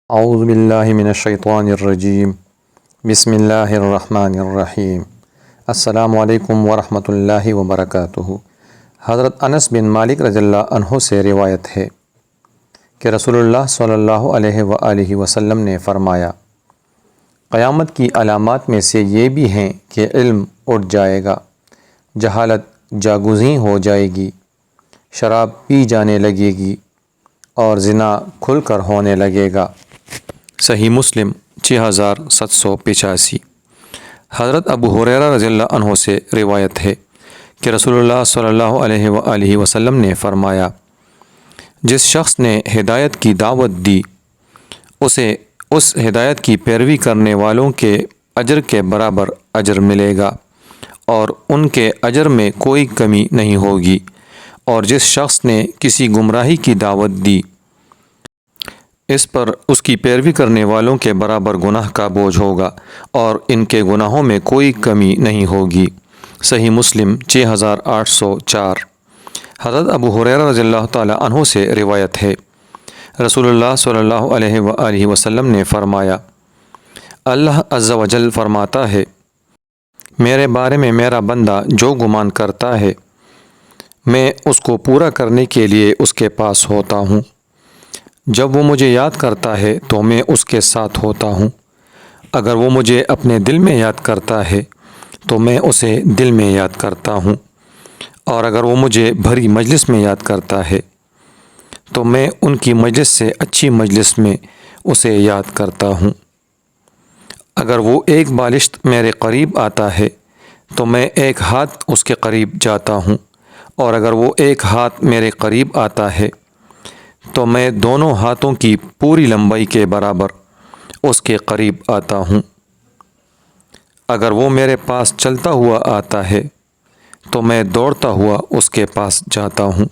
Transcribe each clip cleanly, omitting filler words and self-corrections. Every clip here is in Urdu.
اعوذ باللہ من الشیطان الرجیم بسم اللہ الرحمن الرحیم السلام علیکم ورحمۃ اللہ وبرکاتہ۔ حضرت انس بن مالک رضی اللہ عنہ سے روایت ہے کہ رسول اللہ صلی اللہ علیہ وآلہ وسلم نے فرمایا، قیامت کی علامات میں سے یہ بھی ہیں کہ علم اٹھ جائے گا، جہالت جاگزیں ہو جائے گی، شراب پی جانے لگے گی اور زنا کھل کر ہونے لگے گا۔ صحیح مسلم 6785۔ حضرت ابو ہریرہ رضی اللہ عنہ سے روایت ہے کہ رسول اللہ صلی اللہ علیہ وآلہ وسلم نے فرمایا، جس شخص نے ہدایت کی دعوت دی اسے اس ہدایت کی پیروی کرنے والوں کے اجر کے برابر اجر ملے گا اور ان کے اجر میں کوئی کمی نہیں ہوگی، اور جس شخص نے کسی گمراہی کی دعوت دی اس پر اس کی پیروی کرنے والوں کے برابر گناہ کا بوجھ ہوگا اور ان کے گناہوں میں کوئی کمی نہیں ہوگی۔ صحیح مسلم 6804۔ حضرت ابو ہریرہ رضی اللہ تعالی عنہ سے روایت ہے، رسول اللہ صلی اللہ علیہ وآلہ وسلم نے فرمایا، اللہ عز و جل فرماتا ہے، میرے بارے میں میرا بندہ جو گمان کرتا ہے میں اس کو پورا کرنے کے لیے اس کے پاس ہوتا ہوں۔ جب وہ مجھے یاد کرتا ہے تو میں اس کے ساتھ ہوتا ہوں، اگر وہ مجھے اپنے دل میں یاد کرتا ہے تو میں اسے دل میں یاد کرتا ہوں، اور اگر وہ مجھے بھری مجلس میں یاد کرتا ہے تو میں ان کی مجلس سے اچھی مجلس میں اسے یاد کرتا ہوں۔ اگر وہ ایک بالشت میرے قریب آتا ہے تو میں ایک ہاتھ اس کے قریب جاتا ہوں، اور اگر وہ ایک ہاتھ میرے قریب آتا ہے تو میں دونوں ہاتھوں کی پوری لمبائی کے برابر اس کے قریب آتا ہوں۔ اگر وہ میرے پاس چلتا ہوا آتا ہے تو میں دوڑتا ہوا اس کے پاس جاتا ہوں۔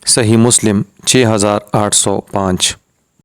صحیح مسلم 6805۔